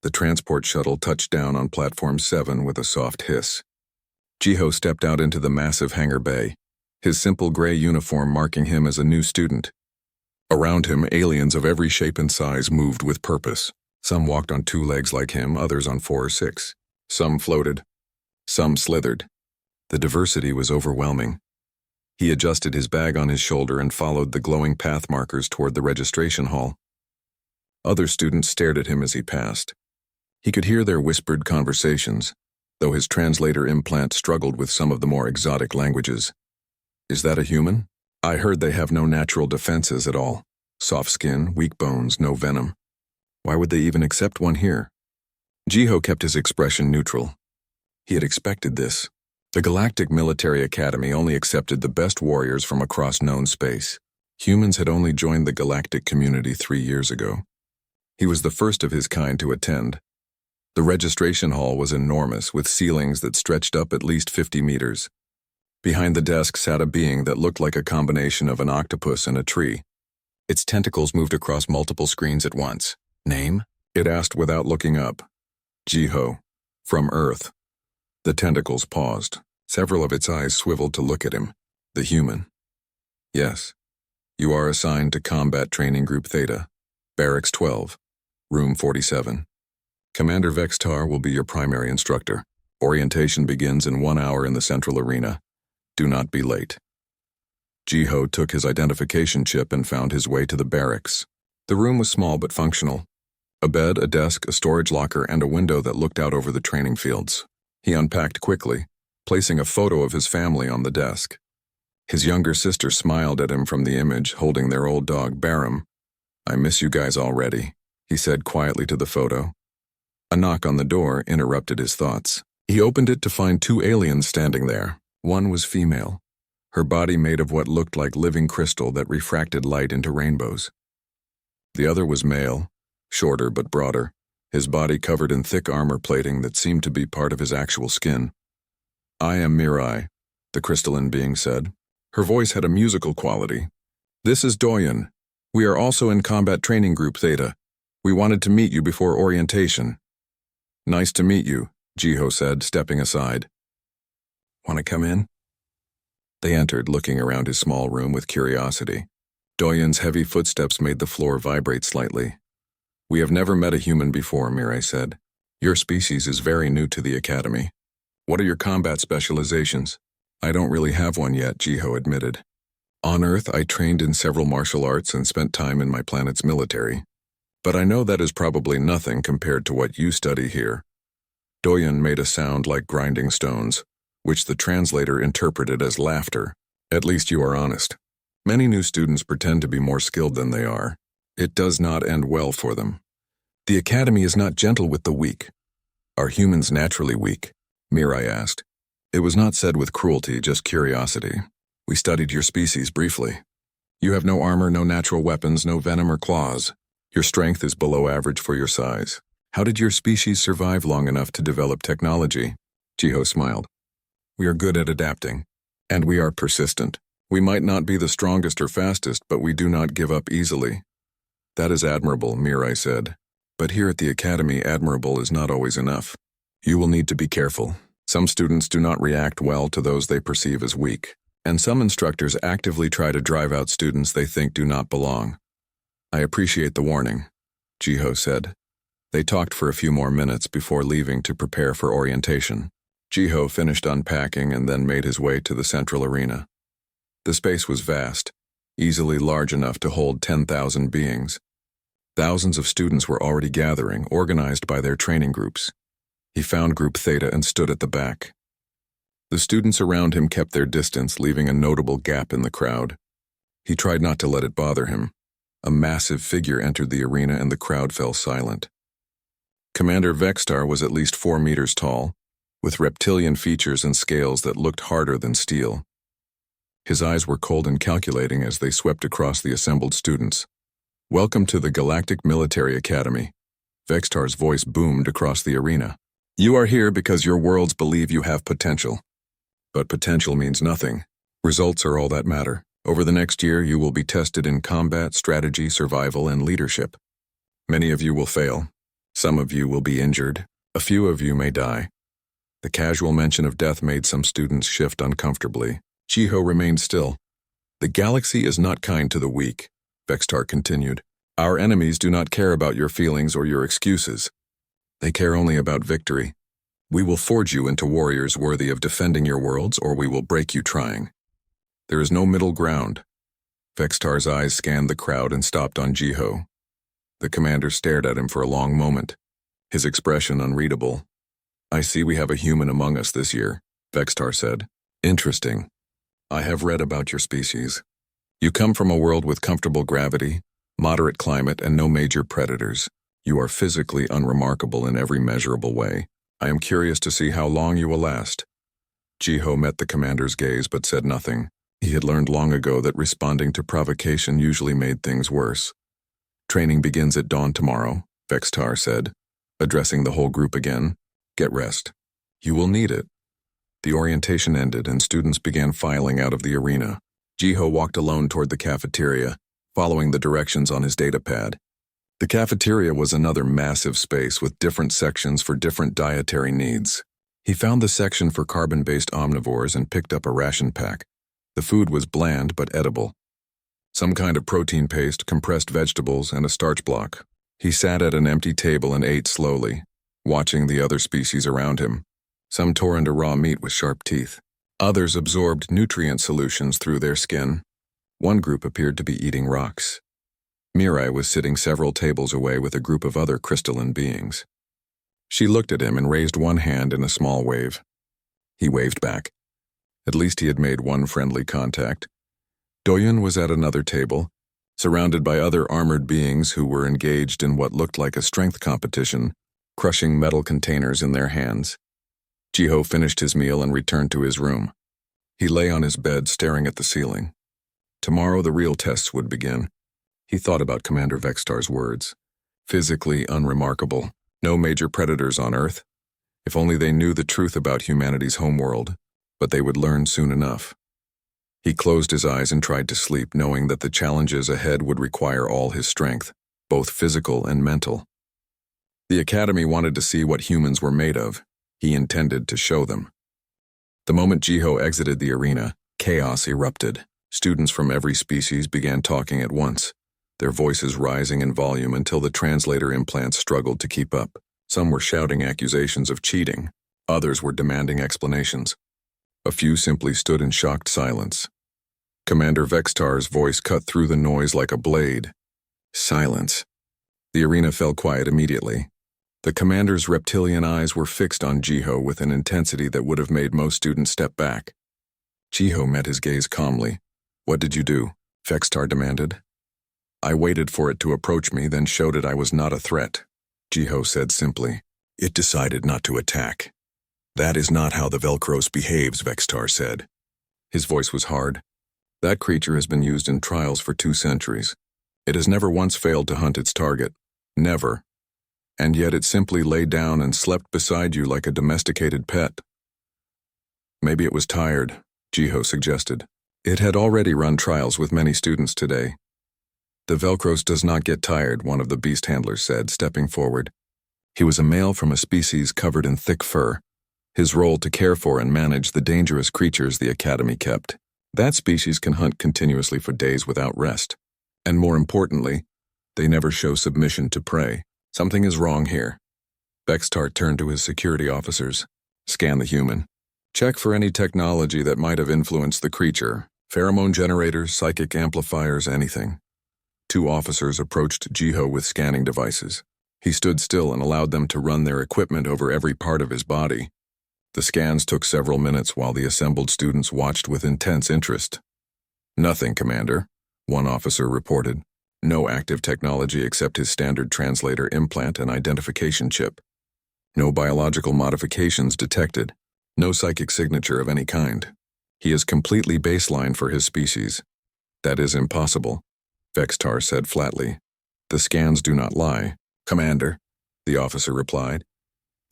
The transport shuttle touched down on Platform 7 with a soft hiss. Jiho stepped out into the massive hangar bay, his simple gray uniform marking him as a new student. Around him, aliens of every shape and size moved with purpose. Some walked on 2 legs like him, others on 4 or 6. Some floated. Some slithered. The diversity was overwhelming. He adjusted his bag on his shoulder and followed the glowing path markers toward the registration hall. Other students stared at him as he passed. He could hear their whispered conversations, though his translator implant struggled with some of the more exotic languages. Is that a human? I heard they have no natural defenses at all. Soft skin, weak bones, no venom. Why would they even accept one here? Jiho kept his expression neutral. He had expected this. The Galactic Military Academy only accepted the best warriors from across known space. Humans had only joined the galactic community 3 years ago. He was the first of his kind to attend. The registration hall was enormous, with ceilings that stretched up at least 50 meters. Behind the desk sat a being that looked like a combination of an octopus and a tree. Its tentacles moved across multiple screens at once. Name? It asked without looking up. Jiho. From Earth. The tentacles paused. Several of its eyes swiveled to look at him. The human. Yes. You are assigned to Combat Training Group Theta. Barracks 12. Room 47. Commander Vextar will be your primary instructor. Orientation begins in 1 hour in the central arena. Do not be late. Jiho took his identification chip and found his way to the barracks. The room was small but functional. A bed, a desk, a storage locker, and a window that looked out over the training fields. He unpacked quickly, placing a photo of his family on the desk. His younger sister smiled at him from the image, holding their old dog, Barum. I miss you guys already, he said quietly to the photo. A knock on the door interrupted his thoughts. He opened it to find 2 aliens standing there. One was female, her body made of what looked like living crystal that refracted light into rainbows. The other was male, shorter but broader, his body covered in thick armor plating that seemed to be part of his actual skin. I am Mirai, the crystalline being said. Her voice had a musical quality. This is Doyen. We are also in Combat Training Group Theta. We wanted to meet you before orientation. Nice to meet you, Jiho said, stepping aside. Want to come in? They entered, looking around his small room with curiosity. Doyen's heavy footsteps made the floor vibrate slightly. We have never met a human before, Mirai said. Your species is very new to the academy. What are your combat specializations? I don't really have one yet, Jiho admitted. On Earth, I trained in several martial arts and spent time in my planet's military. But I know that is probably nothing compared to what you study here. Doyen made a sound like grinding stones, which the translator interpreted as laughter. At least you are honest. Many new students pretend to be more skilled than they are. It does not end well for them. The academy is not gentle with the weak. Are humans naturally weak? Mirai asked. It was not said with cruelty, just curiosity. We studied your species briefly. You have no armor, no natural weapons, no venom or claws. Your strength is below average for your size. How did your species survive long enough to develop technology? Jiho smiled. We are good at adapting. And we are persistent. We might not be the strongest or fastest, but we do not give up easily. That is admirable, Mirai said. But here at the academy, admirable is not always enough. You will need to be careful. Some students do not react well to those they perceive as weak, and some instructors actively try to drive out students they think do not belong. I appreciate the warning, Jiho said. They talked for a few more minutes before leaving to prepare for orientation. Jiho finished unpacking and then made his way to the central arena. The space was vast, easily large enough to hold 10,000 beings. Thousands of students were already gathering, organized by their training groups. He found Group Theta and stood at the back. The students around him kept their distance, leaving a notable gap in the crowd. He tried not to let it bother him. A massive figure entered the arena and the crowd fell silent. Commander Vextar was at least 4 meters tall, with reptilian features and scales that looked harder than steel. His eyes were cold and calculating as they swept across the assembled students. Welcome to the Galactic Military Academy. Vextar's voice boomed across the arena. You are here because your worlds believe you have potential. But potential means nothing. Results are all that matter. Over the next year, you will be tested in combat, strategy, survival, and leadership. Many of you will fail. Some of you will be injured. A few of you may die. The casual mention of death made some students shift uncomfortably. Jiho remained still. The galaxy is not kind to the weak, Vextar continued. Our enemies do not care about your feelings or your excuses. They care only about victory. We will forge you into warriors worthy of defending your worlds, or we will break you trying. There is no middle ground. Vextar's eyes scanned the crowd and stopped on Jiho. The commander stared at him for a long moment, his expression unreadable. I see we have a human among us this year, Vextar said. Interesting. I have read about your species. You come from a world with comfortable gravity, moderate climate, and no major predators. You are physically unremarkable in every measurable way. I am curious to see how long you will last. Jiho met the commander's gaze but said nothing. He had learned long ago that responding to provocation usually made things worse. Training begins at dawn tomorrow, Vextar said, addressing the whole group again. Get rest. You will need it. The orientation ended and students began filing out of the arena. Jiho walked alone toward the cafeteria, following the directions on his datapad. The cafeteria was another massive space with different sections for different dietary needs. He found the section for carbon-based omnivores and picked up a ration pack. The food was bland but edible. Some kind of protein paste, compressed vegetables, and a starch block. He sat at an empty table and ate slowly, watching the other species around him. Some tore into raw meat with sharp teeth. Others absorbed nutrient solutions through their skin. One group appeared to be eating rocks. Mirai was sitting several tables away with a group of other crystalline beings. She looked at him and raised one hand in a small wave. He waved back. At least he had made one friendly contact. Doyun was at another table, surrounded by other armored beings who were engaged in what looked like a strength competition, crushing metal containers in their hands. Jiho finished his meal and returned to his room. He lay on his bed staring at the ceiling. Tomorrow the real tests would begin. He thought about Commander Vextar's words. Physically unremarkable, no major predators on Earth. If only they knew the truth about humanity's homeworld, but they would learn soon enough. He closed his eyes and tried to sleep, knowing that the challenges ahead would require all his strength, both physical and mental. The Academy wanted to see what humans were made of. He intended to show them. The moment Jiho exited the arena, chaos erupted. Students from every species began talking at once, their voices rising in volume until the translator implants struggled to keep up. Some were shouting accusations of cheating. Others were demanding explanations. A few simply stood in shocked silence. Commander Vextar's voice cut through the noise like a blade. Silence. The arena fell quiet immediately. The commander's reptilian eyes were fixed on Jiho with an intensity that would have made most students step back. Jiho met his gaze calmly. What did you do? Vextar demanded. I waited for it to approach me, then showed it I was not a threat, Jiho said simply. It decided not to attack. That is not how the Velcros behaves, Vextar said. His voice was hard. That creature has been used in trials for 2 centuries. It has never once failed to hunt its target. Never. And yet it simply lay down and slept beside you like a domesticated pet. Maybe it was tired, Jiho suggested. It had already run trials with many students today. The Velcros does not get tired, one of the beast handlers said, stepping forward. He was a male from a species covered in thick fur. His role to care for and manage the dangerous creatures the Academy kept. That species can hunt continuously for days without rest. And more importantly, they never show submission to prey. Something is wrong here. Vextar turned to his security officers. Scan the human. Check for any technology that might have influenced the creature. Pheromone generators, psychic amplifiers, anything. 2 officers approached Jiho with scanning devices. He stood still and allowed them to run their equipment over every part of his body. The scans took several minutes while the assembled students watched with intense interest. Nothing, Commander, one officer reported. No active technology except his standard translator implant and identification chip. No biological modifications detected. No psychic signature of any kind. He is completely baseline for his species. That is impossible, Vextar said flatly. The scans do not lie, Commander, the officer replied.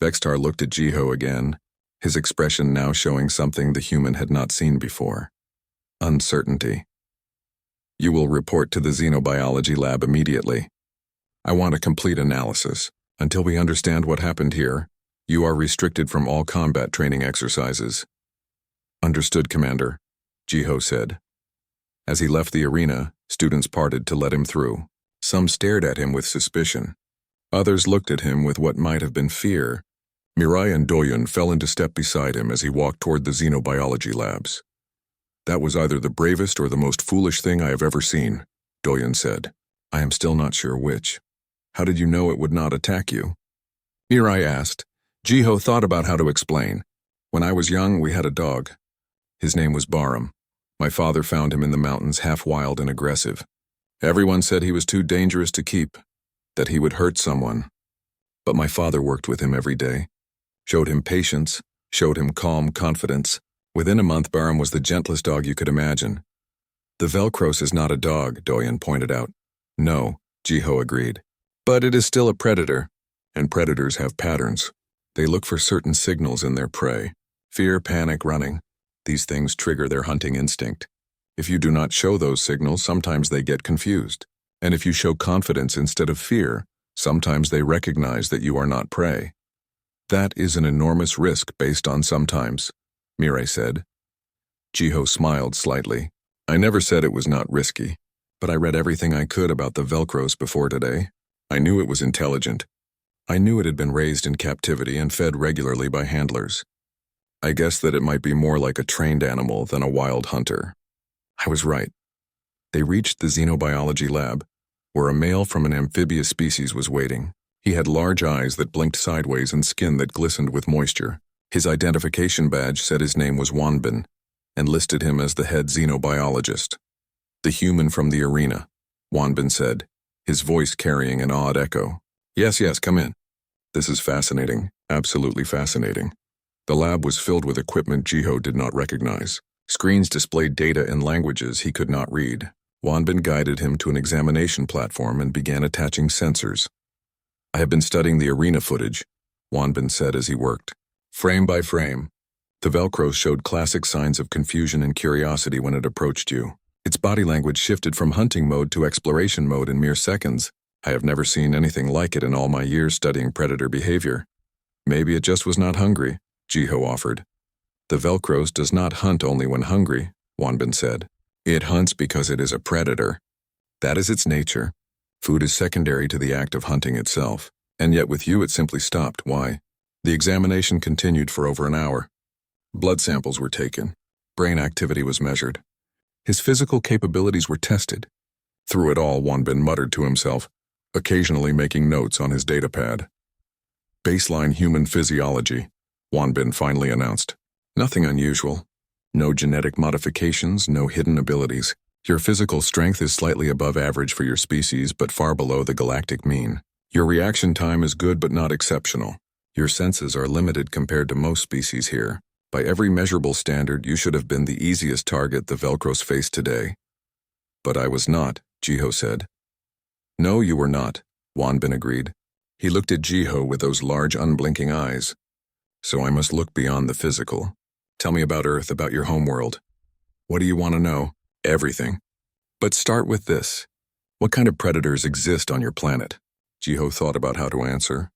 Vextar looked at Jiho again, his expression now showing something the human had not seen before. Uncertainty. You will report to the xenobiology lab immediately. I want a complete analysis. Until we understand what happened here, you are restricted from all combat training exercises. Understood, Commander, Jiho said. As he left the arena, students parted to let him through. Some stared at him with suspicion. Others looked at him with what might have been fear. Mirai and Doyun fell into step beside him as he walked toward the xenobiology labs. That was either the bravest or the most foolish thing I have ever seen, Doyun said. I am still not sure which. How did you know it would not attack you? Mirai asked. Jiho thought about how to explain. When I was young, we had a dog. His name was Barum. My father found him in the mountains, half wild and aggressive. Everyone said he was too dangerous to keep, that he would hurt someone. But my father worked with him every day, showed him patience, showed him calm confidence. Within a month, Barum was the gentlest dog you could imagine. The Velcros is not a dog, Doyen pointed out. No, Jiho agreed. But it is still a predator, and predators have patterns. They look for certain signals in their prey. Fear, panic, running. These things trigger their hunting instinct. If you do not show those signals, sometimes they get confused. And if you show confidence instead of fear, sometimes they recognize that you are not prey. That is an enormous risk based on sometimes, Mirai said. Jiho smiled slightly. I never said it was not risky, but I read everything I could about the Velcros before today. I knew it was intelligent. I knew it had been raised in captivity and fed regularly by handlers. I guessed that it might be more like a trained animal than a wild hunter. I was right. They reached the xenobiology lab, where a male from an amphibious species was waiting. He had large eyes that blinked sideways and skin that glistened with moisture. His identification badge said his name was Wanbin, and listed him as the head xenobiologist. The human from the arena, Wanbin said, his voice carrying an odd echo. Yes, come in. This is fascinating, absolutely fascinating. The lab was filled with equipment Jiho did not recognize. Screens displayed data in languages he could not read. Wanbin guided him to an examination platform and began attaching sensors. I have been studying the arena footage, Wanbin said as he worked. Frame by frame, the Velcro showed classic signs of confusion and curiosity when it approached you. Its body language shifted from hunting mode to exploration mode in mere seconds. I have never seen anything like it in all my years studying predator behavior. Maybe it just was not hungry, Jiho offered. The Velcros does not hunt only when hungry, Wanbin said. It hunts because it is a predator. That is its nature. Food is secondary to the act of hunting itself. And yet with you it simply stopped. Why? The examination continued for over an hour. Blood samples were taken. Brain activity was measured. His physical capabilities were tested. Through it all, Wanbin muttered to himself, occasionally making notes on his datapad. Baseline human physiology, Wanbin finally announced. Nothing unusual. No genetic modifications, no hidden abilities. Your physical strength is slightly above average for your species, but far below the galactic mean. Your reaction time is good but not exceptional. Your senses are limited compared to most species here. By every measurable standard, you should have been the easiest target the Velcros faced today. But I was not, Jiho said. No, you were not, Wanbin agreed. He looked at Jiho with those large, unblinking eyes. So I must look beyond the physical. Tell me about Earth, about your homeworld. What do you want to know? Everything. But start with this. What kind of predators exist on your planet? Jiho thought about how to answer.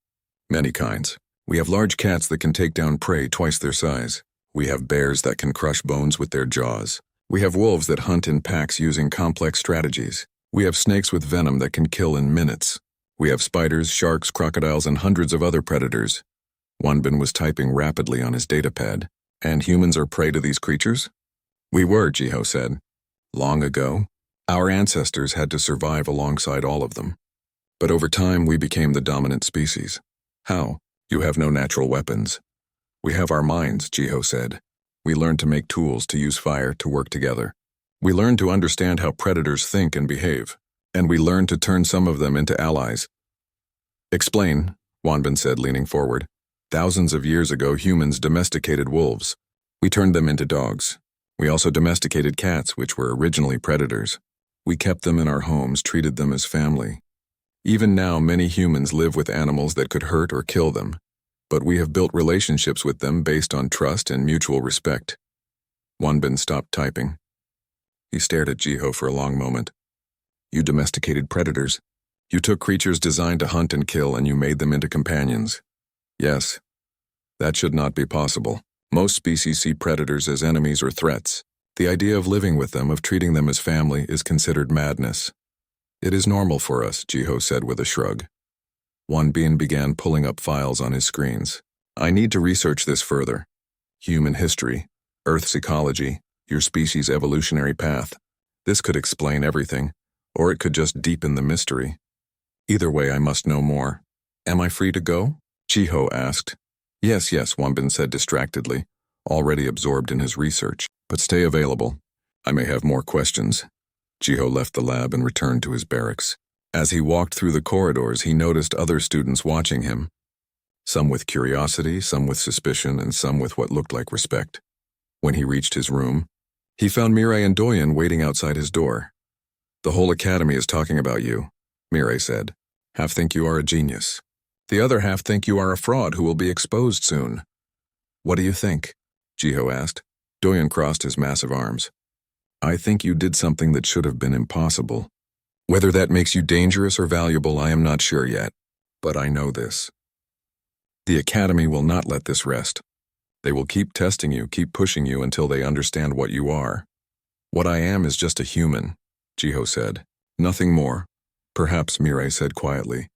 Many kinds. We have large cats that can take down prey twice their size. We have bears that can crush bones with their jaws. We have wolves that hunt in packs using complex strategies. We have snakes with venom that can kill in minutes. We have spiders, sharks, crocodiles, and hundreds of other predators. Wanbin was typing rapidly on his datapad. And humans are prey to these creatures? We were, Jiho said. Long ago, our ancestors had to survive alongside all of them. But over time, we became the dominant species. How? You have no natural weapons. We have our minds, Jiho said. We learned to make tools, to use fire, to work together. We learned to understand how predators think and behave. And we learned to turn some of them into allies. Explain, Wanbin said, leaning forward. Thousands of years ago, humans domesticated wolves. We turned them into dogs. We also domesticated cats, which were originally predators. We kept them in our homes, treated them as family. Even now, many humans live with animals that could hurt or kill them, but we have built relationships with them based on trust and mutual respect. Wanbin stopped typing. He stared at Jiho for a long moment. You domesticated predators. You took creatures designed to hunt and kill and you made them into companions. Yes. That should not be possible. Most species see predators as enemies or threats. The idea of living with them, of treating them as family, is considered madness. It is normal for us, Jiho said with a shrug. Wanbin began pulling up files on his screens. I need to research this further. Human history, Earth's ecology, your species' evolutionary path. This could explain everything, or it could just deepen the mystery. Either way, I must know more. Am I free to go? Jiho asked. Yes, Wanbin said distractedly, already absorbed in his research. But stay available. I may have more questions. Jiho left the lab and returned to his barracks. As he walked through the corridors, he noticed other students watching him. Some with curiosity, some with suspicion, and some with what looked like respect. When he reached his room, he found Mirai and Doyen waiting outside his door. The whole academy is talking about you, Mirai said. Half think you are a genius. The other half think you are a fraud who will be exposed soon. What do you think? Jiho asked. Doyen crossed his massive arms. I think you did something that should have been impossible. Whether that makes you dangerous or valuable, I am not sure yet. But I know this. The Academy will not let this rest. They will keep testing you, keep pushing you until they understand what you are. What I am is just a human, Jiho said. Nothing more. Perhaps, Mirai said quietly.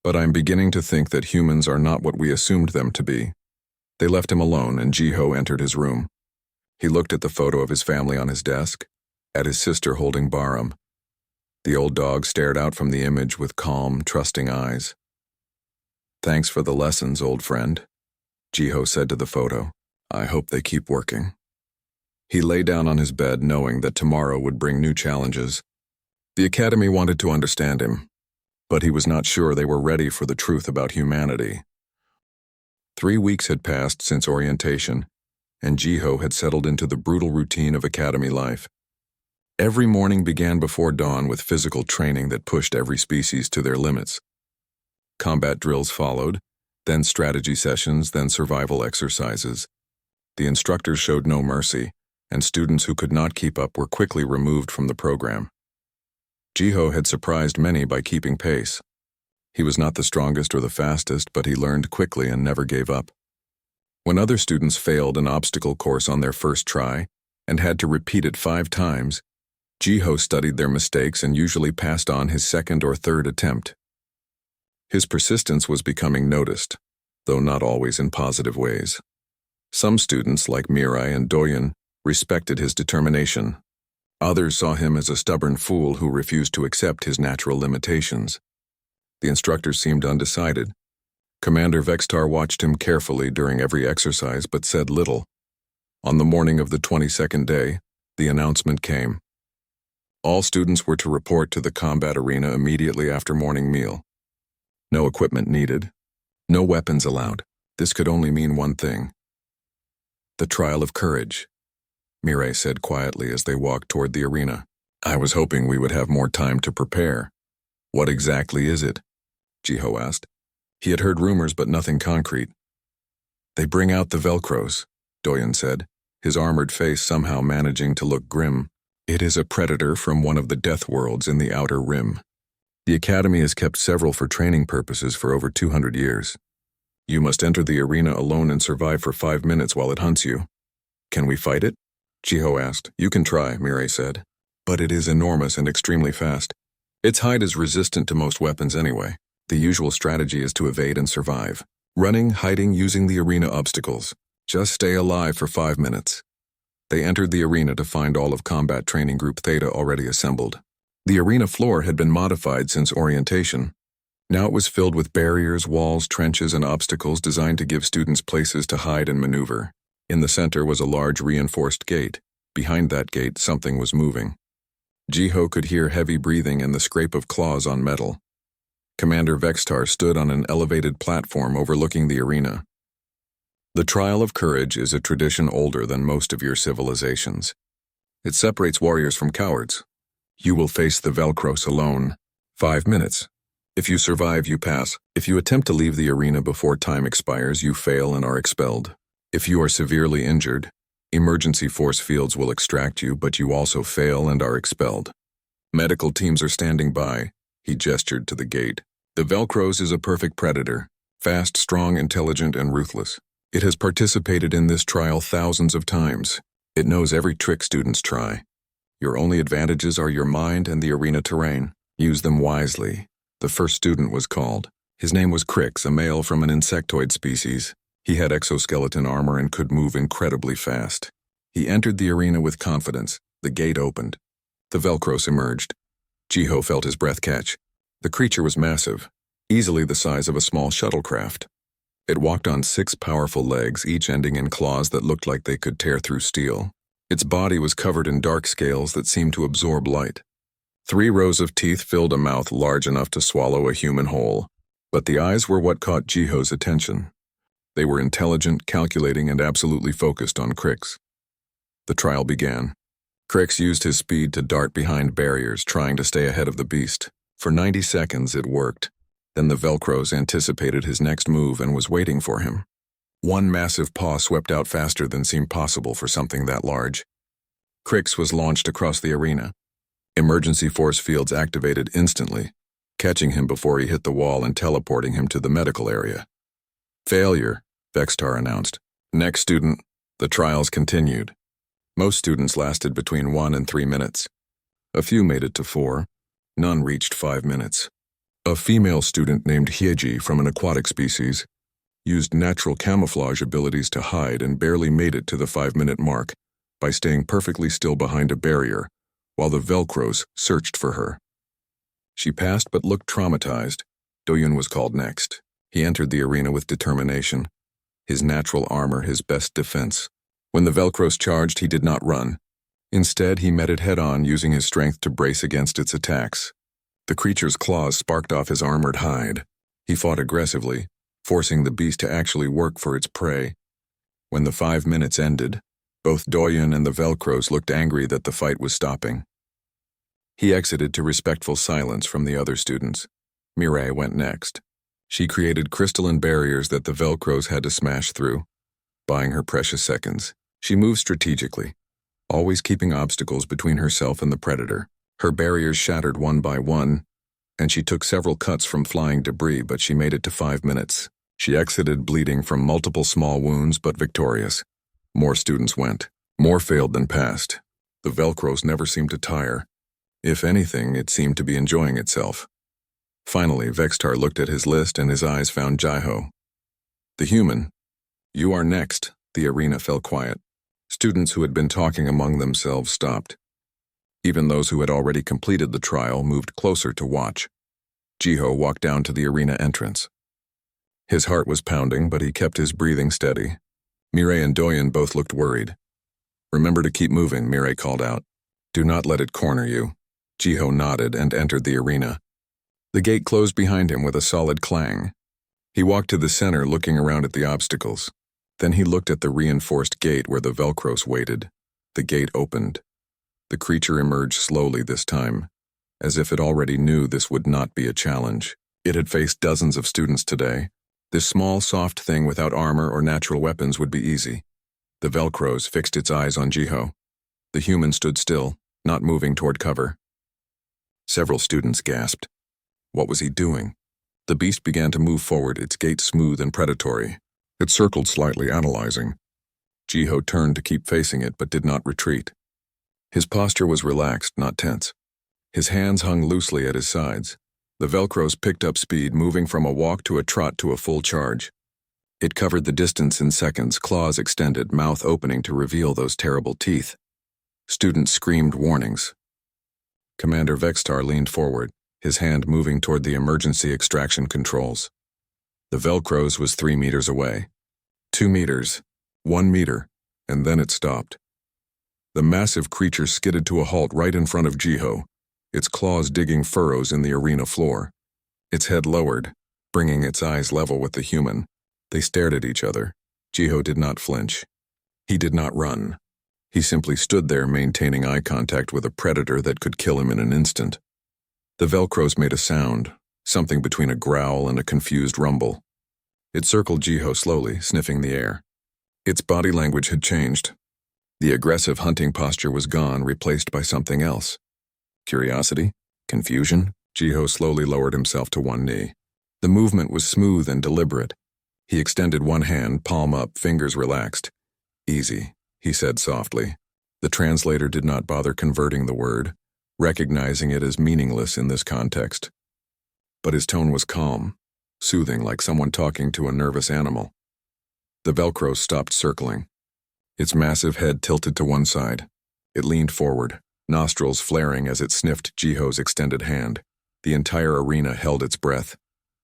But I'm beginning to think that humans are not what we assumed them to be. They left him alone and Jiho entered his room. He looked at the photo of his family on his desk, at his sister holding Barum. The old dog stared out from the image with calm, trusting eyes. Thanks for the lessons, old friend, Jiho said to the photo. I hope they keep working. He lay down on his bed knowing that tomorrow would bring new challenges. The Academy wanted to understand him, but he was not sure they were ready for the truth about humanity. 3 weeks had passed since orientation, and Jiho had settled into the brutal routine of academy life. Every morning began before dawn with physical training that pushed every species to their limits. Combat drills followed, then strategy sessions, then survival exercises. The instructors showed no mercy, and students who could not keep up were quickly removed from the program. Jiho had surprised many by keeping pace. He was not the strongest or the fastest, but he learned quickly and never gave up. When other students failed an obstacle course on their first try and had to repeat it 5 times, Jiho studied their mistakes and usually passed on his second or third attempt. His persistence was becoming noticed, though not always in positive ways. Some students, like Mirai and Doyen, respected his determination. Others saw him as a stubborn fool who refused to accept his natural limitations. The instructors seemed undecided. Commander Vextar watched him carefully during every exercise but said little. On the morning of the 22nd day, the announcement came. All students were to report to the combat arena immediately after morning meal. No equipment needed. No weapons allowed. This could only mean one thing. The trial of courage, Mirai said quietly as they walked toward the arena. I was hoping we would have more time to prepare. What exactly is it? Jiho asked. He had heard rumors but nothing concrete. They bring out the Velcros, Doyen said, his armored face somehow managing to look grim. It is a predator from one of the death worlds in the Outer Rim. The Academy has kept several for training purposes for over 200 years. You must enter the arena alone and survive for 5 minutes while it hunts you. Can we fight it? Jiho asked. You can try, Mirai said. But it is enormous and extremely fast. Its height is resistant to most weapons anyway. The usual strategy is to evade and survive. Running, hiding, using the arena obstacles. Just stay alive for 5 minutes. They entered the arena to find all of Combat Training Group Theta already assembled. The arena floor had been modified since orientation. Now it was filled with barriers, walls, trenches, and obstacles designed to give students places to hide and maneuver. In the center was a large reinforced gate. Behind that gate, something was moving. Jiho could hear heavy breathing and the scrape of claws on metal. Commander Vextar stood on an elevated platform overlooking the arena. The trial of courage is a tradition older than most of your civilizations. It separates warriors from cowards. You will face the Velcros alone. 5 minutes. If you survive, you pass. If you attempt to leave the arena before time expires, you fail and are expelled. If you are severely injured, emergency force fields will extract you, but you also fail and are expelled. Medical teams are standing by. He gestured to the gate. The Velcros is a perfect predator, fast, strong, intelligent, and ruthless. It has participated in this trial thousands of times. It knows every trick students try. Your only advantages are your mind and the arena terrain. Use them wisely. The first student was called. His name was Crix, a male from an insectoid species. He had exoskeleton armor and could move incredibly fast. He entered the arena with confidence. The gate opened. The Velcros emerged. Jiho felt his breath catch. The creature was massive, easily the size of a small shuttlecraft. It walked on 6 powerful legs, each ending in claws that looked like they could tear through steel. Its body was covered in dark scales that seemed to absorb light. 3 rows of teeth filled a mouth large enough to swallow a human whole. But the eyes were what caught Jiho's attention. They were intelligent, calculating, and absolutely focused on Crix. The trial began. Crix used his speed to dart behind barriers, trying to stay ahead of the beast. For 90 seconds it worked. Then the Velcros anticipated his next move and was waiting for him. One massive paw swept out faster than seemed possible for something that large. Crix was launched across the arena. Emergency force fields activated instantly, catching him before he hit the wall and teleporting him to the medical area. Failure, Vextar announced. Next student. The trials continued. Most students lasted between 1 and 3 minutes. A few made it to 4. None reached 5 minutes. A female student named Hyeji from an aquatic species used natural camouflage abilities to hide and barely made it to the 5-minute mark by staying perfectly still behind a barrier while the Velcros searched for her. She passed but looked traumatized. Doyun was called next. He entered the arena with determination. His natural armor, his best defense. When the Velcros charged, he did not run. Instead, he met it head-on, using his strength to brace against its attacks. The creature's claws sparked off his armored hide. He fought aggressively, forcing the beast to actually work for its prey. When the 5 minutes ended, both Doyun and the Velcros looked angry that the fight was stopping. He exited to respectful silence from the other students. Mireille went next. She created crystalline barriers that the Velcros had to smash through, buying her precious seconds. She moved strategically, always keeping obstacles between herself and the predator. Her barriers shattered one by one, and she took several cuts from flying debris, but she made it to 5 minutes. She exited bleeding from multiple small wounds, but victorious. More students went. More failed than passed. The Velcros never seemed to tire. If anything, it seemed to be enjoying itself. Finally, Vextar looked at his list and his eyes found Jiho. The human. You are next. The arena fell quiet. Students who had been talking among themselves stopped. Even those who had already completed the trial moved closer to watch. Jiho walked down to the arena entrance. His heart was pounding, but he kept his breathing steady. Mireille and Doyun both looked worried. Remember to keep moving, Mireille called out. Do not let it corner you. Jiho nodded and entered the arena. The gate closed behind him with a solid clang. He walked to the center, looking around at the obstacles. Then he looked at the reinforced gate where the Velcros waited. The gate opened. The creature emerged slowly this time, as if it already knew this would not be a challenge. It had faced dozens of students today. This small, soft thing without armor or natural weapons would be easy. The Velcros fixed its eyes on Jiho. The human stood still, not moving toward cover. Several students gasped. What was he doing? The beast began to move forward, its gait smooth and predatory. It circled slightly, analyzing. Jiho turned to keep facing it, but did not retreat. His posture was relaxed, not tense. His hands hung loosely at his sides. The Velcros picked up speed, moving from a walk to a trot to a full charge. It covered the distance in seconds, claws extended, mouth opening to reveal those terrible teeth. Students screamed warnings. Commander Vextar leaned forward, his hand moving toward the emergency extraction controls. The Velcros was 3 meters away. 2 meters, 1 meter, and then it stopped. The massive creature skidded to a halt right in front of Jiho, its claws digging furrows in the arena floor. Its head lowered, bringing its eyes level with the human. They stared at each other. Jiho did not flinch. He did not run. He simply stood there, maintaining eye contact with a predator that could kill him in an instant. The Velcros made a sound, something between a growl and a confused rumble. It circled Jiho slowly, sniffing the air. Its body language had changed. The aggressive hunting posture was gone, replaced by something else. Curiosity? Confusion? Jiho slowly lowered himself to one knee. The movement was smooth and deliberate. He extended one hand, palm up, fingers relaxed. "Easy," he said softly. The translator did not bother converting the word, recognizing it as meaningless in this context. But his tone was calm, soothing, like someone talking to a nervous animal. The Velcro stopped circling. Its massive head tilted to one side. It leaned forward, nostrils flaring as it sniffed Jiho's extended hand. The entire arena held its breath.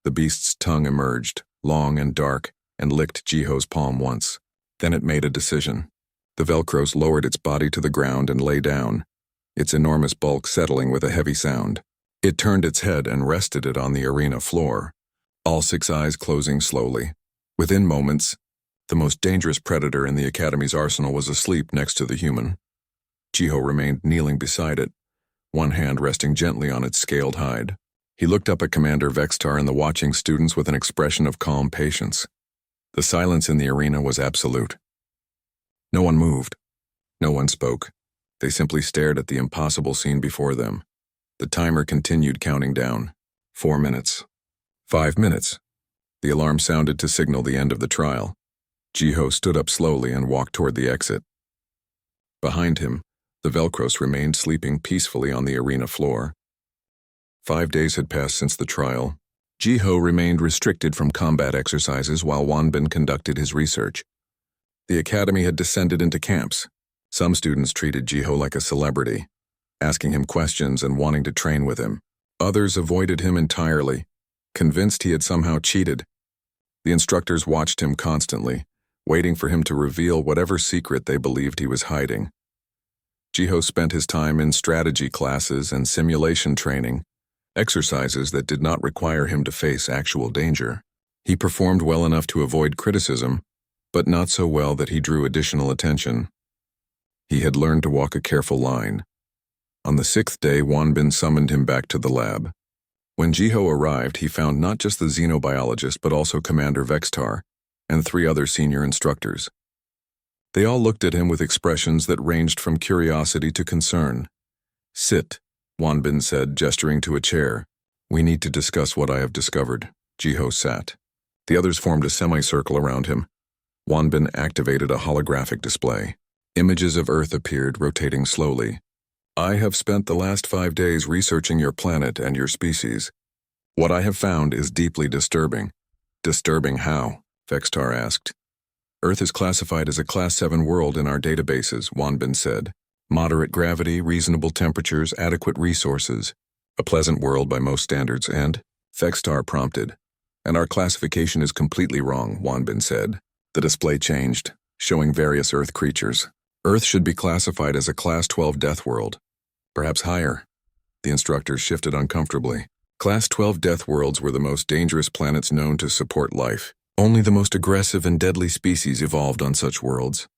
The beast's tongue emerged, long and dark, and licked Jiho's palm once. Then it made a decision. The Velcros lowered its body to the ground and lay down, its enormous bulk settling with a heavy sound. It turned its head and rested it on the arena floor, all 6 eyes closing slowly. Within moments, the most dangerous predator in the Academy's arsenal was asleep next to the human. Jiho remained kneeling beside it, one hand resting gently on its scaled hide. He looked up at Commander Vextar and the watching students with an expression of calm patience. The silence in the arena was absolute. No one moved. No one spoke. They simply stared at the impossible scene before them. The timer continued counting down. 4 minutes. 5 minutes. The alarm sounded to signal the end of the trial. Jiho stood up slowly and walked toward the exit. Behind him, the Velcros remained sleeping peacefully on the arena floor. 5 days had passed since the trial. Jiho remained restricted from combat exercises while Wanbin conducted his research. The Academy had descended into camps. Some students treated Jiho like a celebrity, asking him questions and wanting to train with him. Others avoided him entirely, convinced he had somehow cheated. The instructors watched him constantly, waiting for him to reveal whatever secret they believed he was hiding. Jiho spent his time in strategy classes and simulation training, exercises that did not require him to face actual danger. He performed well enough to avoid criticism, but not so well that he drew additional attention. He had learned to walk a careful line. On the 6th day, Wanbin summoned him back to the lab. When Jiho arrived, he found not just the xenobiologist but also Commander Vextar and 3 other senior instructors. They all looked at him with expressions that ranged from curiosity to concern. "Sit," Wanbin said, gesturing to a chair. "We need to discuss what I have discovered." Jiho sat. The others formed a semicircle around him. Wanbin activated a holographic display. Images of Earth appeared, rotating slowly. "I have spent the last 5 days researching your planet and your species. What I have found is deeply disturbing." "Disturbing how?" Vextar asked. "Earth is classified as a Class 7 world in our databases," Wanbin said. "Moderate gravity, reasonable temperatures, adequate resources. A pleasant world by most standards, and—" Vextar prompted. "And our classification is completely wrong," Wanbin said. The display changed, showing various Earth creatures. "Earth should be classified as a Class 12 death world. Perhaps higher." The instructors shifted uncomfortably. Class 12 death worlds were the most dangerous planets known to support life. Only the most aggressive and deadly species evolved on such worlds.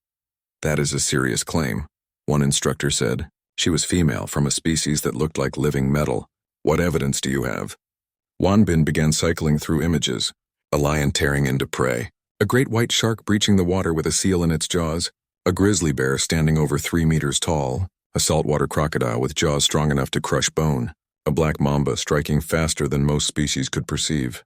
"That is a serious claim," one instructor said. She was female, from a species that looked like living metal. "What evidence do you have?" Wanbin began cycling through images. A lion tearing into prey. A great white shark breaching the water with a seal in its jaws. A grizzly bear standing over 3 meters tall. A saltwater crocodile with jaws strong enough to crush bone. A black mamba striking faster than most species could perceive.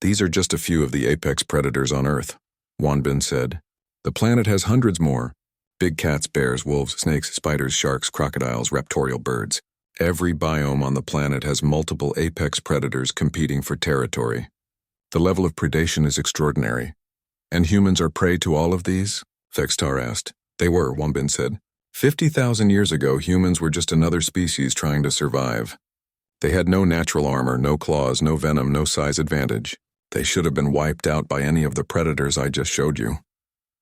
"These are just a few of the apex predators on Earth," Wanbin said. "The planet has hundreds more. Big cats, bears, wolves, snakes, spiders, sharks, crocodiles, raptorial birds. Every biome on the planet has multiple apex predators competing for territory. The level of predation is extraordinary." "And humans are prey to all of these?" Vextar asked. "They were," Wanbin said. 50,000 years ago, humans were just another species trying to survive. They had no natural armor, no claws, no venom, no size advantage. They should have been wiped out by any of the predators I just showed you."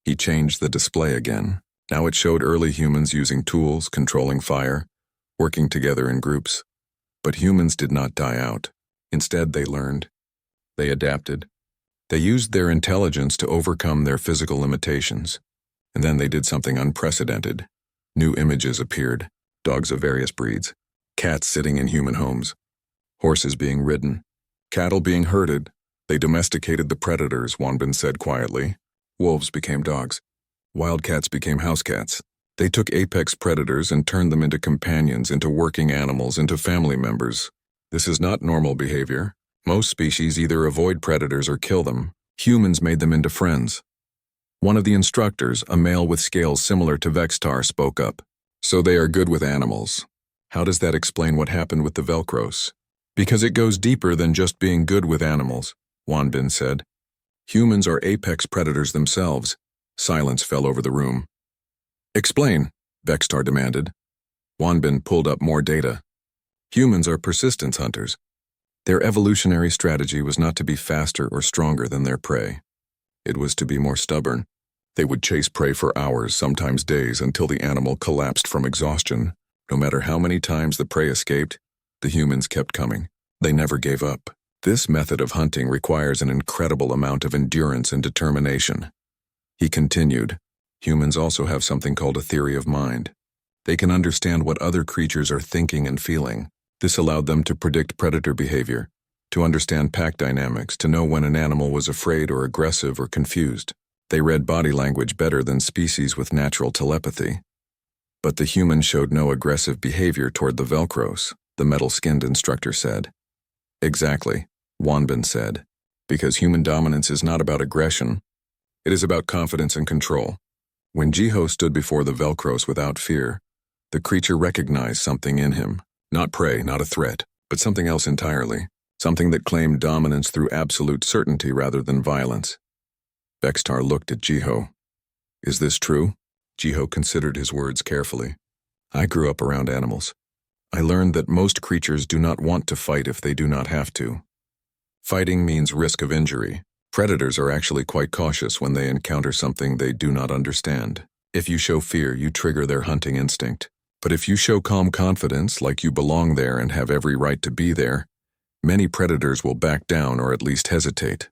He changed the display again. Now it showed early humans using tools, controlling fire, working together in groups. But humans did not die out. Instead, they learned. They adapted. They used their intelligence to overcome their physical limitations. And then they did something unprecedented. New images appeared, dogs of various breeds, cats sitting in human homes, horses being ridden, cattle being herded. "They domesticated the predators," Wanbin said quietly. "Wolves became dogs. Wildcats became house cats. They took apex predators and turned them into companions, into working animals, into family members. This is not normal behavior. Most species either avoid predators or kill them. Humans made them into friends. One of the instructors, a male with scales similar to Vextar, spoke up. So they are good with animals. How does that explain what happened with the Velcros? Because it goes deeper than just being good with animals, Wanbin said. Humans are apex predators themselves. Silence fell over the room. Explain, Vextar demanded. Wanbin pulled up more data. Humans are persistence hunters. Their evolutionary strategy was not to be faster or stronger than their prey. It was to be more stubborn. They would chase prey for hours, sometimes days, until the animal collapsed from exhaustion. No matter how many times the prey escaped, the humans kept coming. They never gave up. This method of hunting requires an incredible amount of endurance and determination. He continued, humans also have something called a theory of mind. They can understand what other creatures are thinking and feeling. This allowed them to predict predator behavior, to understand pack dynamics, to know when an animal was afraid or aggressive or confused. They read body language better than species with natural telepathy. But the humans showed no aggressive behavior toward the Velcros, the metal-skinned instructor said. Exactly, Wanbin said, because human dominance is not about aggression. It is about confidence and control. When Jiho stood before the Velcros without fear, the creature recognized something in him. Not prey, not a threat, but something else entirely. Something that claimed dominance through absolute certainty rather than violence. Vextar looked at Jiho. Is this true? Jiho considered his words carefully. I grew up around animals. I learned that most creatures do not want to fight if they do not have to. Fighting means risk of injury. Predators are actually quite cautious when they encounter something they do not understand. If you show fear, you trigger their hunting instinct. But if you show calm confidence, like you belong there and have every right to be there, many predators will back down or at least hesitate.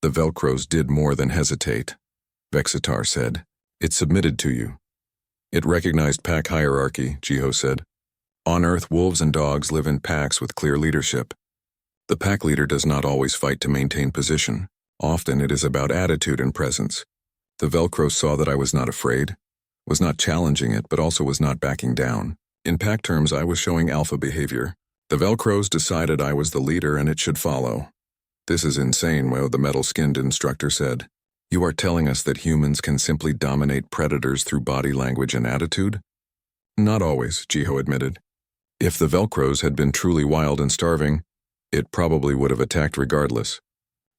The Velcros did more than hesitate, Vexitar said. It submitted to you. It recognized pack hierarchy, Jiho said. On Earth, wolves and dogs live in packs with clear leadership. The pack leader does not always fight to maintain position. Often it is about attitude and presence. The Velcros saw that I was not afraid, was not challenging it, but also was not backing down. In pack terms, I was showing alpha behavior. The Velcros decided I was the leader and it should follow. This is insane, the metal-skinned instructor said. You are telling us that humans can simply dominate predators through body language and attitude? Not always, Jiho admitted. If the Velcros had been truly wild and starving, it probably would have attacked regardless.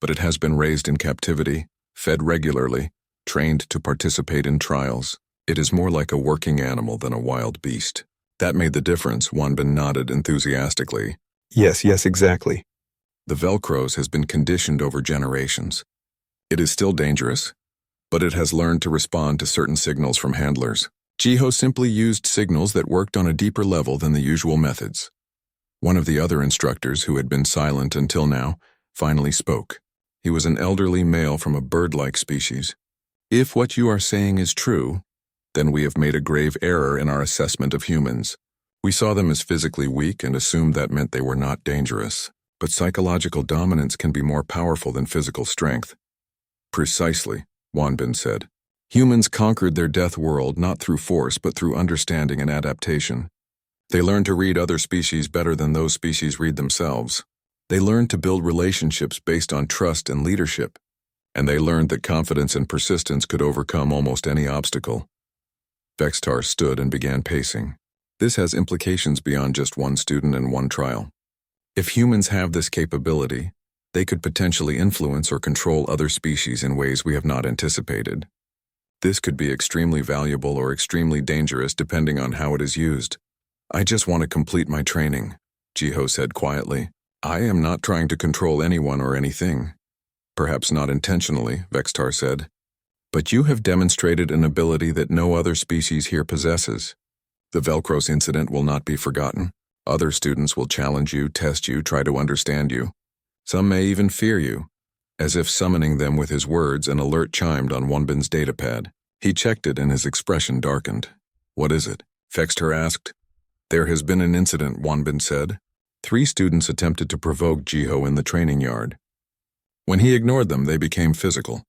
But it has been raised in captivity, fed regularly, trained to participate in trials. It is more like a working animal than a wild beast. That made the difference, Wanbin nodded enthusiastically. Yes, exactly. The Velcros has been conditioned over generations. It is still dangerous, but it has learned to respond to certain signals from handlers. Jiho simply used signals that worked on a deeper level than the usual methods. One of the other instructors, who had been silent until now, finally spoke. He was an elderly male from a bird-like species. If what you are saying is true, then we have made a grave error in our assessment of humans. We saw them as physically weak and assumed that meant they were not dangerous. But psychological dominance can be more powerful than physical strength. Precisely, Wanbin said. Humans conquered their death world not through force but through understanding and adaptation. They learned to read other species better than those species read themselves. They learned to build relationships based on trust and leadership. And they learned that confidence and persistence could overcome almost any obstacle. Vextar stood and began pacing. This has implications beyond just one student and one trial. If humans have this capability, they could potentially influence or control other species in ways we have not anticipated. This could be extremely valuable or extremely dangerous depending on how it is used. I just want to complete my training, Jiho said quietly. I am not trying to control anyone or anything. Perhaps not intentionally, Vextar said. But you have demonstrated an ability that no other species here possesses. The Velcros incident will not be forgotten. Other students will challenge you, test you, try to understand you. Some may even fear you. As if summoning them with his words, an alert chimed on Wanbin's datapad. He checked it and his expression darkened. What is it? Vextar asked. There has been an incident, Wanbin said. 3 students attempted to provoke Jiho in the training yard. When he ignored them, they became physical.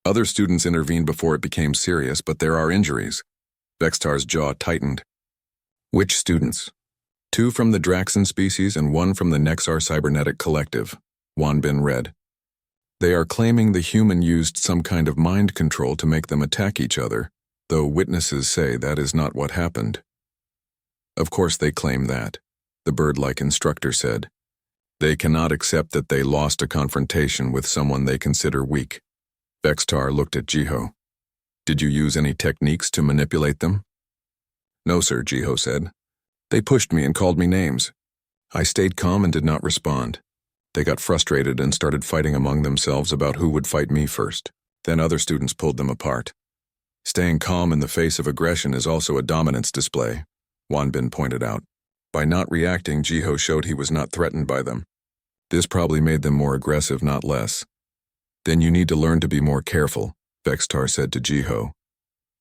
Other students intervened before it became serious, but there are injuries. Vextar's jaw tightened. Which students? 2 from the Draxon species and 1 from the Nexar Cybernetic Collective, Wanbin read. They are claiming the human used some kind of mind control to make them attack each other, though witnesses say that is not what happened. Of course they claim that, the bird-like instructor said. They cannot accept that they lost a confrontation with someone they consider weak. Vextar looked at Jiho. Did you use any techniques to manipulate them? No, sir, Jiho said. They pushed me and called me names. I stayed calm and did not respond. They got frustrated and started fighting among themselves about who would fight me first. Then other students pulled them apart. Staying calm in the face of aggression is also a dominance display, Wanbin pointed out. By not reacting, Jiho showed he was not threatened by them. This probably made them more aggressive, not less. Then you need to learn to be more careful, Vextar said to Jiho.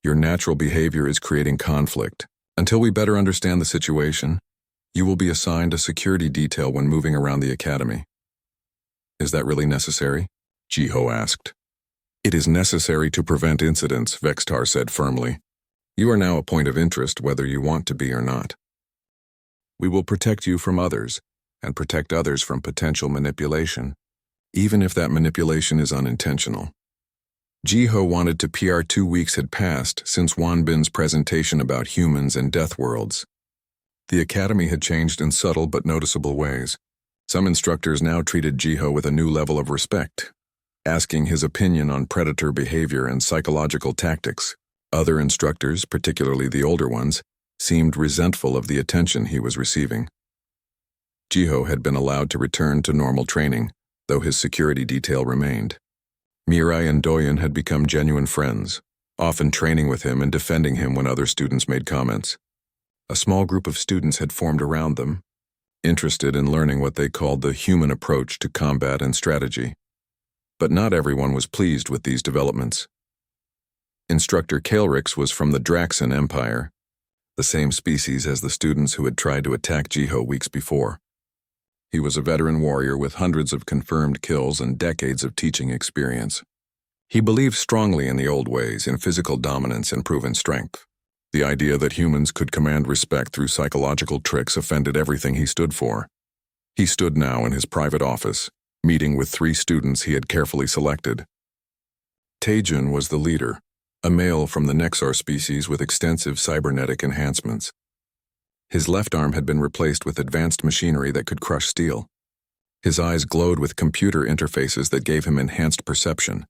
Your natural behavior is creating conflict. Until we better understand the situation, you will be assigned a security detail when moving around the academy. Is that really necessary? Jiho asked. It is necessary to prevent incidents, Vextar said firmly. You are now a point of interest whether you want to be or not. We will protect you from others, and protect others from potential manipulation, even if that manipulation is unintentional. Jiho wanted to PR 2 weeks had passed since Wanbin's presentation about humans and death worlds. The academy had changed in subtle but noticeable ways. Some instructors now treated Jiho with a new level of respect, asking his opinion on predator behavior and psychological tactics. Other instructors, particularly the older ones, seemed resentful of the attention he was receiving. Jiho had been allowed to return to normal training, though his security detail remained. Mirai and Doyen had become genuine friends, often training with him and defending him when other students made comments. A small group of students had formed around them, interested in learning what they called the human approach to combat and strategy. But not everyone was pleased with these developments. Instructor Kaelrix was from the Draxon Empire, the same species as the students who had tried to attack Jiho weeks before. He was a veteran warrior with hundreds of confirmed kills and decades of teaching experience. He believed strongly in the old ways, in physical dominance and proven strength. The idea that humans could command respect through psychological tricks offended everything he stood for. He stood now in his private office, meeting with 3 students he had carefully selected. Taejun was the leader, a male from the Nexar species with extensive cybernetic enhancements. His left arm had been replaced with advanced machinery that could crush steel. His eyes glowed with computer interfaces that gave him enhanced perception.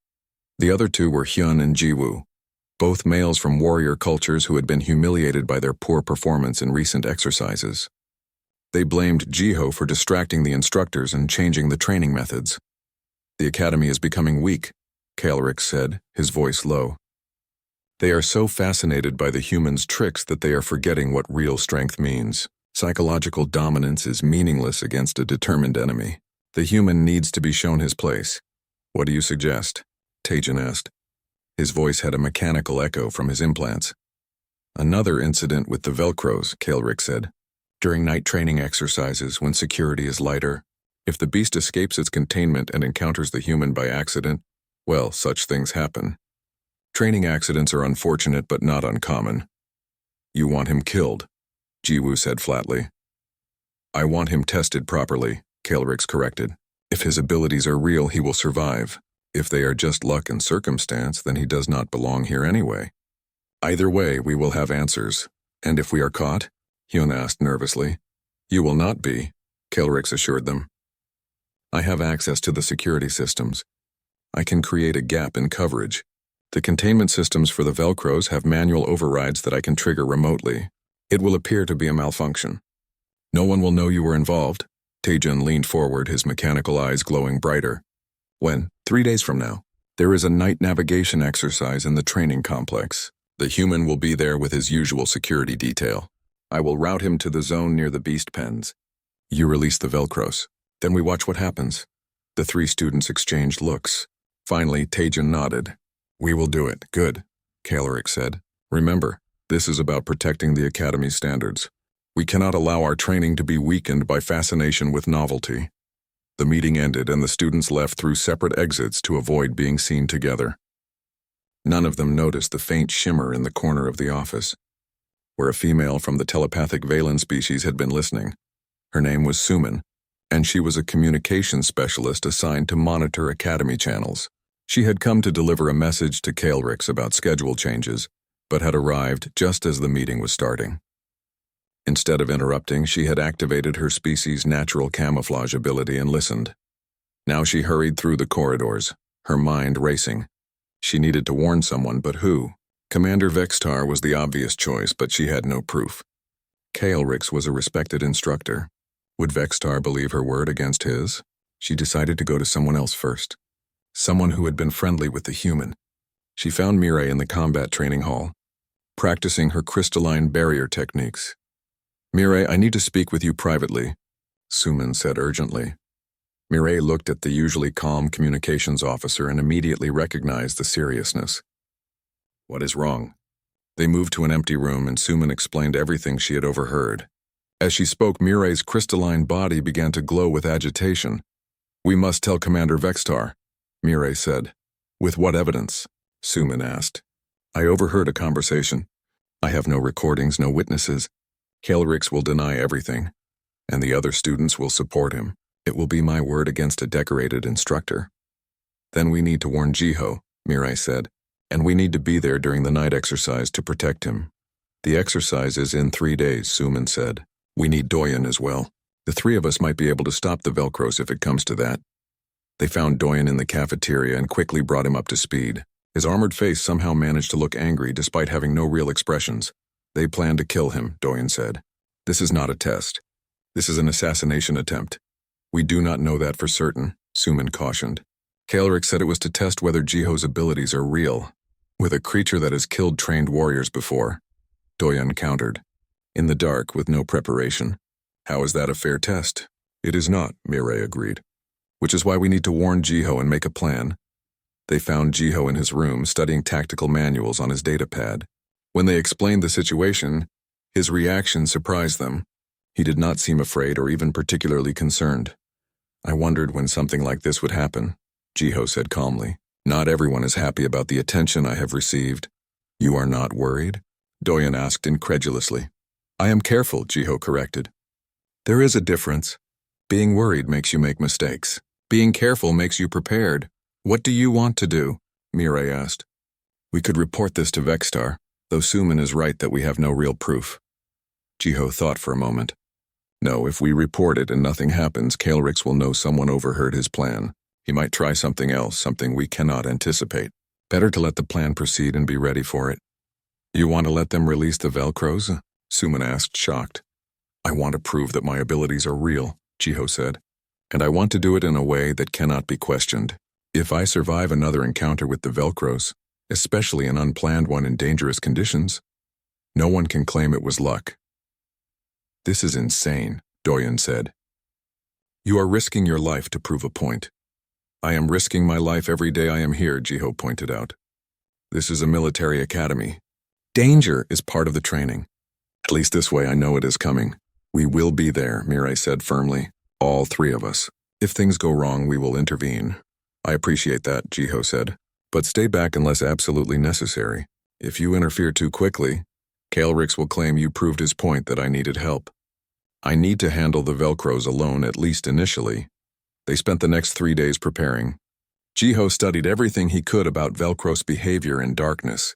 The other 2 were Hyun and Jiwoo, both males from warrior cultures who had been humiliated by their poor performance in recent exercises. They blamed Jiho for distracting the instructors and changing the training methods. The academy is becoming weak, Kaelrix said, his voice low. They are so fascinated by the humans' tricks that they are forgetting what real strength means. Psychological dominance is meaningless against a determined enemy. The human needs to be shown his place. What do you suggest? Taejun asked. His voice had a mechanical echo from his implants. Another incident with the Velcros, Kaelrix said. During night training exercises, when security is lighter, if the beast escapes its containment and encounters the human by accident, well, such things happen. Training accidents are unfortunate but not uncommon. You want him killed, Jiwoo said flatly. I want him tested properly, Kaelrix corrected. If his abilities are real, he will survive. If they are just luck and circumstance, then he does not belong here anyway. Either way, we will have answers. And if we are caught? Hyun asked nervously. You will not be, Kaelrix assured them. I have access to the security systems. I can create a gap in coverage. The containment systems for the Velcros have manual overrides that I can trigger remotely. It will appear to be a malfunction. No one will know you were involved. Taejun leaned forward, his mechanical eyes glowing brighter. When? 3 days from now. There is a night navigation exercise in the training complex. The human will be there with his usual security detail. I will route him to the zone near the beast pens. You release the Velcros. Then we watch what happens. The 3 students exchanged looks. Finally, Taejun nodded. We will do it. Good, Kaelrix said. Remember, this is about protecting the Academy's standards. We cannot allow our training to be weakened by fascination with novelty. The meeting ended and the students left through separate exits to avoid being seen together. None of them noticed the faint shimmer in the corner of the office. where a female from the telepathic Valen species had been listening. Her name was Suman, and she was a communications specialist assigned to monitor Academy channels. She had come to deliver a message to Kaelrix about schedule changes, but had arrived just as the meeting was starting. Instead of interrupting, she had activated her species' natural camouflage ability and listened. Now she hurried through the corridors, her mind racing. She needed to warn someone, but who? Commander Vextar was the obvious choice, but she had no proof. Kaelrix was a respected instructor. Would Vextar believe her word against his? She decided to go to someone else first. Someone who had been friendly with the human. She found Mireille in the combat training hall, practicing her crystalline barrier techniques. "Mireille, I need to speak with you privately," Suman said urgently. Mireille looked at the usually calm communications officer and immediately recognized the seriousness. "What is wrong?" They moved to an empty room and Suman explained everything she had overheard. As she spoke, Mireille's crystalline body began to glow with agitation. "We must tell Commander Vextar," Mireille said. "With what evidence?" Suman asked. "I overheard a conversation. I have no recordings, no witnesses. Kaelrix will deny everything, and the other students will support him. It will be my word against a decorated instructor." "Then we need to warn Jiho," Mireille said, "and we need to be there during the night exercise to protect him." "The exercise is in 3 days," Suman said. "We need Doyen as well. The 3 of us might be able to stop the Velcros if it comes to that." They found Doyen in the cafeteria and quickly brought him up to speed. His armored face somehow managed to look angry despite having no real expressions. "They plan to kill him," Doyen said. "This is not a test. This is an assassination attempt." "We do not know that for certain," Suman cautioned. "Kaelrix said it was to test whether Jiho's abilities are real, with a creature that has killed trained warriors before," Doyen countered. "In the dark, with no preparation. How is that a fair test?" "It is not," Mireille agreed. "Which is why we need to warn Jiho and make a plan." They found Jiho in his room studying tactical manuals on his datapad. When they explained the situation, his reaction surprised them. He did not seem afraid or even particularly concerned. "I wondered when something like this would happen," Jiho said calmly. "Not everyone is happy about the attention I have received." "You are not worried?" Doyen asked incredulously. "I am careful," Jiho corrected. "There is a difference. Being worried makes you make mistakes. Being careful makes you prepared. What do you want to do?" Mireille asked. "We could report this to Vextar, though Suman is right that we have no real proof." Jiho thought for a moment. "No, if we report it and nothing happens, Kaelrix will know someone overheard his plan. He might try something else, something we cannot anticipate. Better to let the plan proceed and be ready for it." "You want to let them release the Velcros?" Suman asked, shocked. "I want to prove that my abilities are real," Jiho said. "And I want to do it in a way that cannot be questioned. If I survive another encounter with the Velcros, especially an unplanned one in dangerous conditions, no one can claim it was luck." "This is insane," Doyen said. "You are risking your life to prove a point." "I am risking my life every day I am here," Jiho pointed out. "This is a military academy. Danger is part of the training. At least this way I know it is coming. We will be there," Mireille said firmly. "All 3 of us. If things go wrong, we will intervene." "I appreciate that," Jiho said. "But stay back unless absolutely necessary. If you interfere too quickly, Kaelrix will claim you proved his point that I needed help. I need to handle the Velcros alone, at least initially." They spent the next 3 days preparing. Jiho studied everything he could about Velcros behavior in darkness.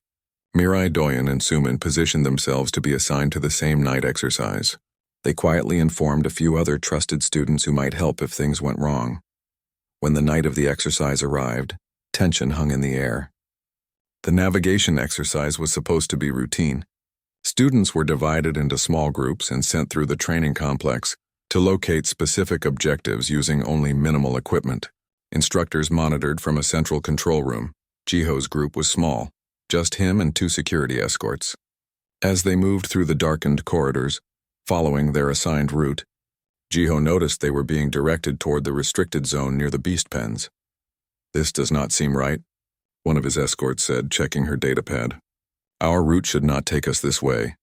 Mireille, Doyen, and Suman positioned themselves to be assigned to the same night exercise. They quietly informed a few other trusted students who might help if things went wrong. When the night of the exercise arrived, tension hung in the air. The navigation exercise was supposed to be routine. Students were divided into small groups and sent through the training complex to locate specific objectives using only minimal equipment. Instructors monitored from a central control room. Jiho's group was small, just him and 2 security escorts. As they moved through the darkened corridors, following their assigned route, Jiho noticed they were being directed toward the restricted zone near the beast pens. "This does not seem right," one of his escorts said, checking her datapad. "Our route should not take us this way."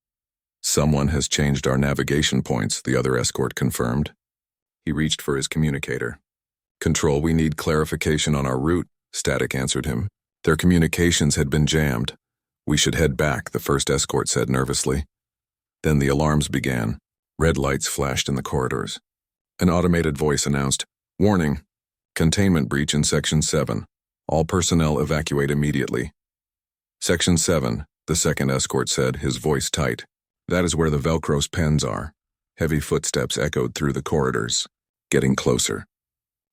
"Someone has changed our navigation points," the other escort confirmed. He reached for his communicator. "Control, we need clarification on our route," Static answered him. "Their communications had been jammed. We should head back," the first escort said nervously. Then the alarms began. Red lights flashed in the corridors. An automated voice announced, "Warning! Containment breach in Section 7. All personnel evacuate immediately." "Section 7, the second escort said, his voice tight. "That is where the Velcro's pens are." Heavy footsteps echoed through the corridors, getting closer.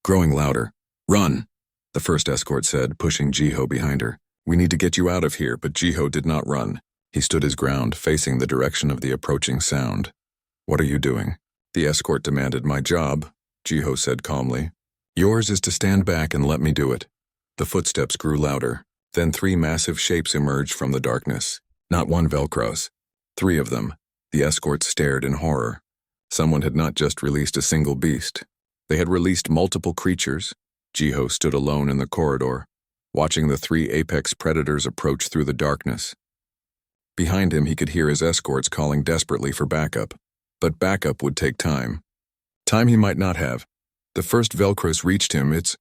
Growing louder. "Run!" the first escort said, pushing Jiho behind her. "We need to get you out of here," but Jiho did not run. He stood his ground, facing the direction of the approaching sound. "What are you doing?" The escort demanded. "My job," Jiho said calmly. "Yours is to stand back and let me do it." The footsteps grew louder. Then 3 massive shapes emerged from the darkness. Not one Velcros. 3 of them. The escorts stared in horror. Someone had not just released a single beast. They had released multiple creatures. Jiho stood alone in the corridor, watching the 3 apex predators approach through the darkness. Behind him, he could hear his escorts calling desperately for backup. But backup would take time. Time he might not have. The first Velcros reached him, its